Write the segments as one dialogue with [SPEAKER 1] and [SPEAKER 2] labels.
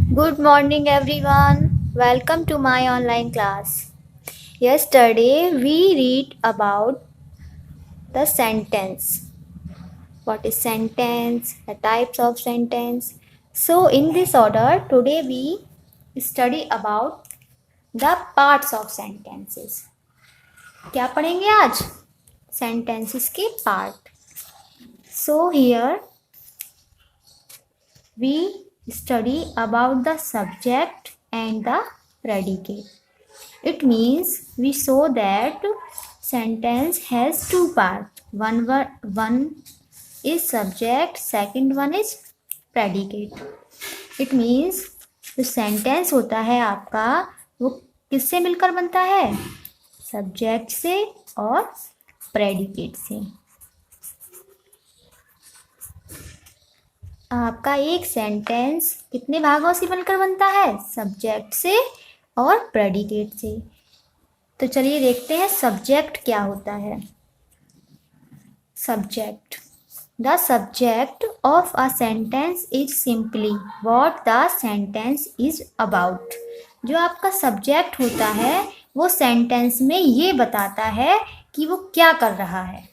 [SPEAKER 1] Good morning, everyone. Welcome to my online class. Yesterday, we read about the sentence. What is sentence? The types of sentence. So, in this order, today we study about the parts of sentences. क्या पढ़ेंगे आज? Sentences के part. So, here we study about the subject and the predicate. It means we show that sentence has two parts. One is subject, second one is predicate. It means जो sentence होता है आपका वो किससे मिलकर बनता है? सब्जेक्ट से और प्रेडिकेट से। आपका एक सेंटेंस कितने भागों से बनकर बनता है? सब्जेक्ट से और प्रेडिकेट से। तो चलिए देखते हैं सब्जेक्ट क्या होता है। Subject, the subject of a sentence is simply what the sentence is about. जो आपका सब्जेक्ट होता है वो सेंटेंस में ये बताता है कि वो क्या कर रहा है।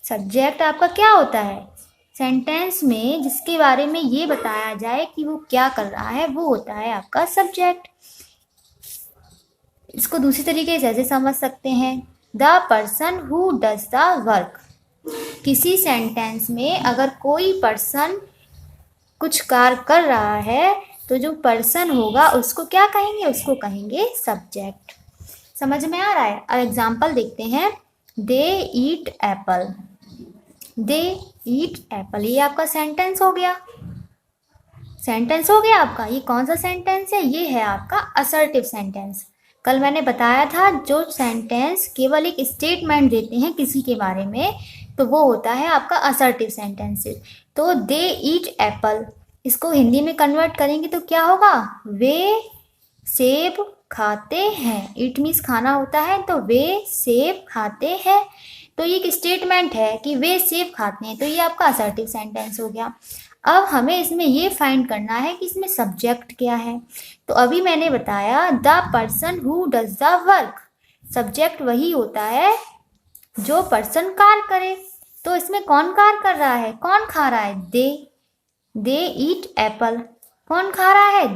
[SPEAKER 1] सब्जेक्ट आपका क्या होता है? सेंटेंस में जिसके बारे में ये बताया जाए कि वो क्या कर रहा है वो होता है आपका सब्जेक्ट। इसको दूसरी तरीके से ऐसे समझ सकते हैं, the person who does the work. किसी सेंटेंस में अगर कोई पर्सन कुछ कार्य कर रहा है तो जो पर्सन होगा उसको क्या कहेंगे? उसको कहेंगे सब्जेक्ट। समझ में आ रहा है? अब एग्जाम्पल देखते हैं। दे ईट एप्पल। दे ईट एप्पल, ये आपका सेंटेंस हो गया। सेंटेंस हो गया आपका। ये कौन सा सेंटेंस है? ये है आपका असर्टिव सेंटेंस। कल मैंने बताया था जो सेंटेंस केवल एक स्टेटमेंट देते हैं किसी के बारे में तो वो होता है आपका असर्टिव सेंटेंसेस। तो दे ईट एप्पल, इसको हिंदी में कन्वर्ट करेंगे तो क्या होगा? वे सेब खाते हैं। इट मीन्स खाना होता है, तो वे सेब खाते हैं। तो ये एक स्टेटमेंट है कि वे सेब खाते हैं, तो ये आपका असर्टिव सेंटेंस हो गया। अब हमें इसमें ये फाइंड करना है कि इसमें सब्जेक्ट क्या है। तो अभी मैंने बताया the person who does the work. Subject वही होता है जो पर्सन कार्य करे। तो इसमें कौन कार्य कर रहा है? कौन खा रहा है? दे ईट एप्पल। कौन खा रहा है?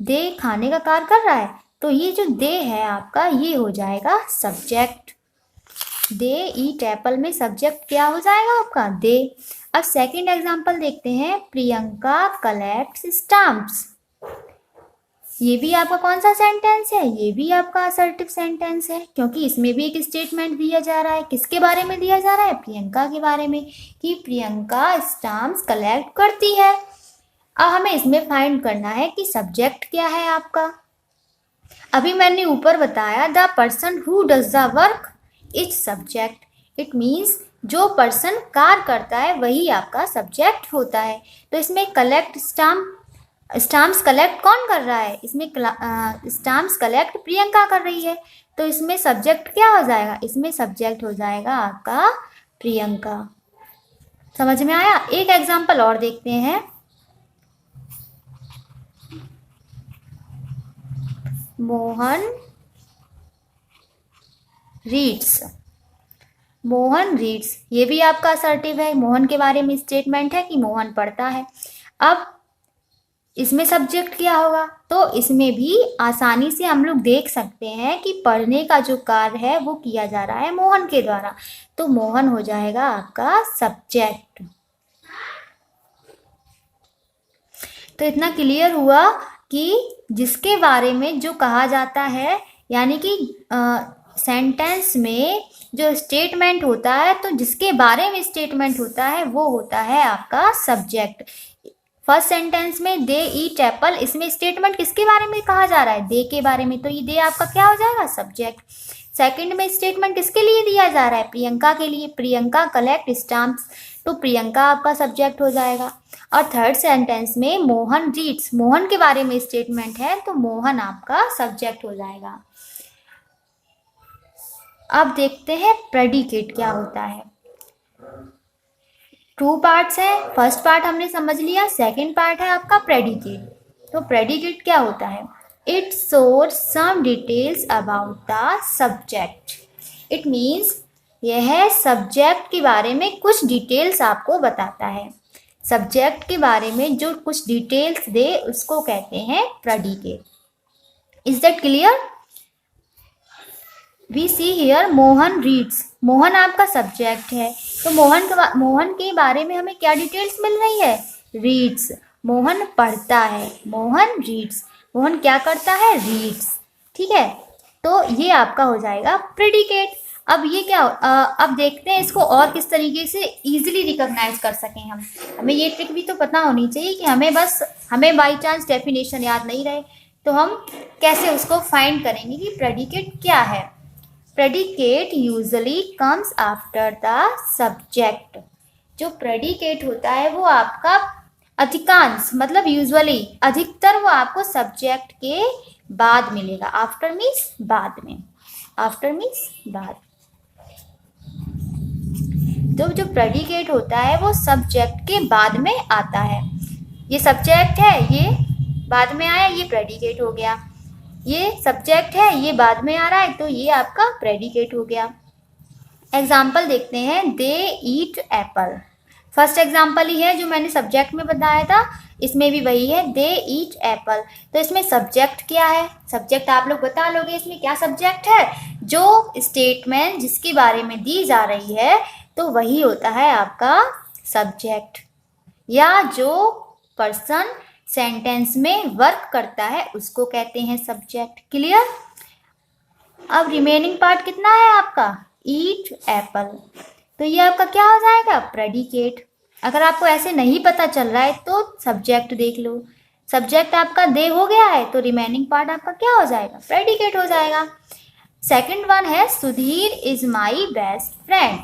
[SPEAKER 1] दे खाने का कार्य कर रहा है। तो ये जो दे है आपका ये हो जाएगा सब्जेक्ट। दे ईट एप्पल में सब्जेक्ट क्या हो जाएगा आपका? दे। अब सेकंड एग्जांपल देखते हैं। Priyanka collects stamps. ये भी आपका कौन सा सेंटेंस है? ये भी आपका असर्टिव सेंटेंस है, क्योंकि इसमें भी एक स्टेटमेंट दिया जा रहा है। किसके बारे में दिया जा रहा है? प्रियंका के बारे में, कि प्रियंका स्टाम्प्स कलेक्ट करती है। अब हमें इसमें फाइंड करना है कि सब्जेक्ट क्या है आपका। अभी मैंने ऊपर बताया the person who does the work is subject. It means जो पर्सन कार्य करता है वही आपका सब्जेक्ट होता है। तो इसमें कलेक्ट स्टाम्प्स कलेक्ट कौन कर रहा है? इसमें स्टाम्प्स कलेक्ट प्रियंका कर रही है। तो इसमें सब्जेक्ट क्या हो जाएगा? इसमें सब्जेक्ट हो जाएगा आपका प्रियंका। समझ में आया? एक एग्जांपल और देखते हैं। मोहन रीड्स। मोहन रीड्स, ये भी आपका असर्टिव है। मोहन के बारे में स्टेटमेंट है कि मोहन पढ़ता है। अब इसमें सब्जेक्ट क्या होगा? तो इसमें भी आसानी से हम लोग देख सकते हैं कि पढ़ने का जो कार्य है वो किया जा रहा है मोहन के द्वारा। तो मोहन हो जाएगा आपका सब्जेक्ट। तो इतना क्लियर हुआ कि जिसके बारे में जो कहा जाता है, यानी कि सेंटेंस में जो स्टेटमेंट होता है, तो जिसके बारे में स्टेटमेंट होता है वो होता है आपका सब्जेक्ट। फर्स्ट सेंटेंस में दे ईट एप्पल, इसमें स्टेटमेंट किसके बारे में कहा जा रहा है? दे के बारे में, तो ये दे आपका क्या हो जाएगा? सब्जेक्ट। सेकंड में स्टेटमेंट किसके लिए दिया जा रहा है? प्रियंका के लिए। प्रियंका कलेक्ट स्टाम्प्स, तो प्रियंका आपका सब्जेक्ट हो जाएगा। और थर्ड सेंटेंस में मोहन रीड्स, मोहन के बारे में स्टेटमेंट है, तो मोहन आपका सब्जेक्ट हो जाएगा। अब देखते हैं प्रेडिकेट क्या होता है। टू पार्ट्स है। फर्स्ट पार्ट हमने समझ लिया, सेकंड पार्ट है आपका प्रेडिकेट। तो प्रेडिकेट क्या होता है? It shows some details about the subject. It means यह सब्जेक्ट के बारे में कुछ डिटेल्स आपको बताता है। सब्जेक्ट के बारे में जो कुछ डिटेल्स दे उसको कहते हैं predicate. Is that clear? We see here Mohan reads. Mohan आपका सब्जेक्ट है, तो मोहन के बारे में हमें क्या डिटेल्स मिल रही है? रीड्स। मोहन पढ़ता है, मोहन रीड्स। मोहन क्या करता है? रीड्स। ठीक है, तो ये आपका हो जाएगा प्रेडिकेट। अब ये क्या अब देखते हैं इसको और किस तरीके से इजीली रिकॉग्नाइज कर सकें हम। हमें ये ट्रिक भी तो पता होनी चाहिए कि हमें बाई चांस डेफिनेशन याद नहीं रहे तो हम कैसे उसको फाइंड करेंगे कि प्रेडिकेट क्या है। Predicate usually comes after the subject. जो प्रेडिकेट होता है वो आपका अधिकांश मतलब यूजुअली अधिकतर वो आपको सब्जेक्ट के बाद मिलेगा। आफ्टर मीन्स बाद में, आफ्टर मीन्स बाद। तो जो प्रेडिकेट होता है वो सब्जेक्ट के बाद में आता है। ये सब्जेक्ट है, ये बाद में आया, ये प्रेडिकेट हो गया। ये सब्जेक्ट है, ये बाद में आ रहा है, तो ये आपका प्रेडिकेट हो गया। एग्जाम्पल देखते हैं। दे ईट एप्पल। फर्स्ट एग्जाम्पल ही है जो मैंने सब्जेक्ट में बताया था, इसमें भी वही है, दे ईट एप्पल। तो इसमें सब्जेक्ट क्या है? सब्जेक्ट आप लोग बता लोगे इसमें क्या सब्जेक्ट है? जो स्टेटमेंट जिसके बारे में दी जा रही है तो वही होता है आपका सब्जेक्ट, या जो पर्सन सेंटेंस में वर्क करता है उसको कहते हैं सब्जेक्ट। क्लियर? अब रिमेनिंग पार्ट कितना है आपका? ईट एप्पल। तो ये आपका क्या हो जाएगा? प्रेडिकेट। अगर आपको ऐसे नहीं पता चल रहा है तो सब्जेक्ट देख लो। सब्जेक्ट आपका दे हो गया है तो रिमेनिंग पार्ट आपका क्या हो जाएगा? प्रेडिकेट हो जाएगा। सेकंड वन है Sudhir is my best friend.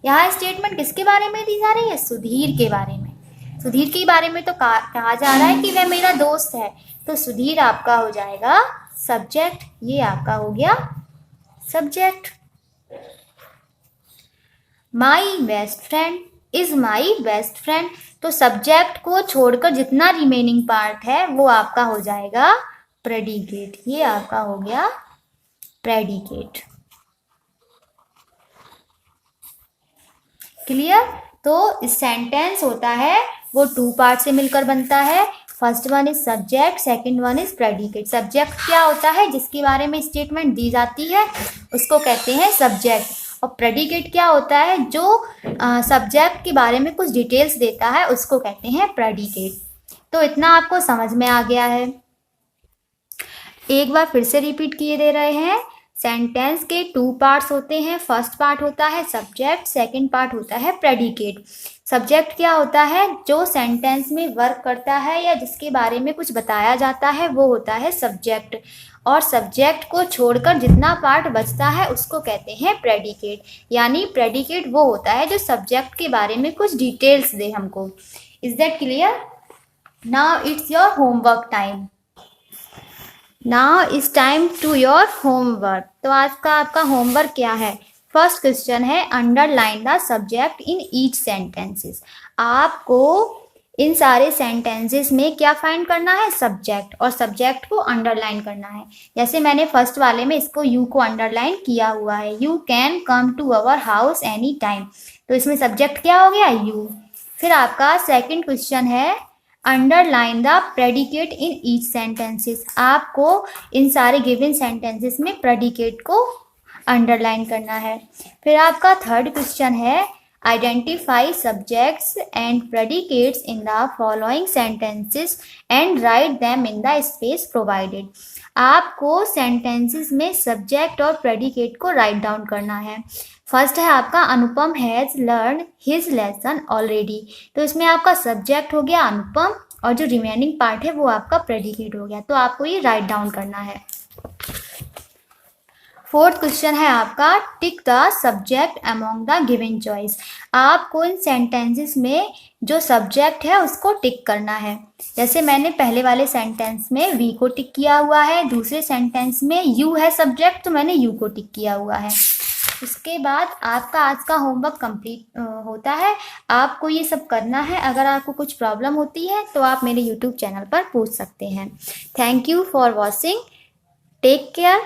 [SPEAKER 1] यहाँ स्टेटमेंट किसके बारे में दी जा रही है? सुधीर के बारे में। सुधीर के बारे में तो कहा जा रहा है कि वह मेरा दोस्त है, तो सुधीर आपका हो जाएगा सब्जेक्ट। ये आपका हो गया subject. My best friend is my best friend. तो सब्जेक्ट को छोड़कर जितना रिमेनिंग पार्ट है वो आपका हो जाएगा प्रेडिकेट। ये आपका हो गया प्रेडिकेट। क्लियर? तो सेंटेंस होता है वो टू पार्ट से मिलकर बनता है। First one is subject, second one is predicate. Subject क्या होता है? जिसके बारे में स्टेटमेंट दी जाती है उसको कहते हैं सब्जेक्ट। और प्रेडिकेट क्या होता है? जो सब्जेक्ट के बारे में कुछ डिटेल्स देता है उसको कहते हैं प्रेडिकेट। तो इतना आपको समझ में आ गया है। एक बार फिर से रिपीट किए दे रहे हैं। सेंटेंस के टू पार्ट्स होते हैं। फर्स्ट पार्ट होता है सब्जेक्ट, सेकंड पार्ट होता है प्रेडिकेट। सब्जेक्ट क्या होता है? जो सेंटेंस में वर्क करता है या जिसके बारे में कुछ बताया जाता है वो होता है सब्जेक्ट। और सब्जेक्ट को छोड़कर जितना पार्ट बचता है उसको कहते हैं प्रेडिकेट। यानी प्रेडिकेट वो होता है जो सब्जेक्ट के बारे में कुछ डिटेल्स दे हमको। Is that clear? Now it's your homework time. Now is time to your homework. तो आज का आपका होमवर्क क्या है? फर्स्ट क्वेश्चन है underline the subject in each sentences. आपको इन सारे सेंटेंसेस में क्या फाइंड करना है? सब्जेक्ट, और सब्जेक्ट को अंडरलाइन करना है। जैसे मैंने फर्स्ट वाले में इसको यू को अंडरलाइन किया हुआ है, you can come to our house any time. तो इसमें सब्जेक्ट क्या हो गया? यू। फिर आपका सेकंड क्वेश्चन है underline the predicate in each sentences. आपको इन सारे गिवन सेंटेंसेस में प्रेडिकेट को अंडरलाइन करना है। फिर आपका थर्ड क्वेश्चन है identify subjects and predicates in the following sentences and write them in the space provided. आपको सेंटेंसेस में सब्जेक्ट और प्रेडिकेट को राइट डाउन करना है। फर्स्ट है आपका Anupam has learn his lesson already. तो इसमें आपका सब्जेक्ट हो गया अनुपम और जो रिमेनिंग पार्ट है वो आपका प्रेडिकेट हो गया। तो आपको ये राइट डाउन करना है। फोर्थ क्वेश्चन है आपका tick the subject among the given choice. आपको इन सेंटेंसेस में जो सब्जेक्ट है उसको टिक करना है। जैसे मैंने पहले वाले सेंटेंस में वी को टिक किया हुआ है, दूसरे सेंटेंस में यू है सब्जेक्ट तो मैंने यू को टिक किया हुआ है। उसके बाद आपका आज का होमवर्क कंप्लीट होता है। आपको ये सब करना है। अगर आपको कुछ प्रॉब्लम होती है तो आप मेरे यूट्यूब चैनल पर पूछ सकते हैं। Thank you for watching. Take care.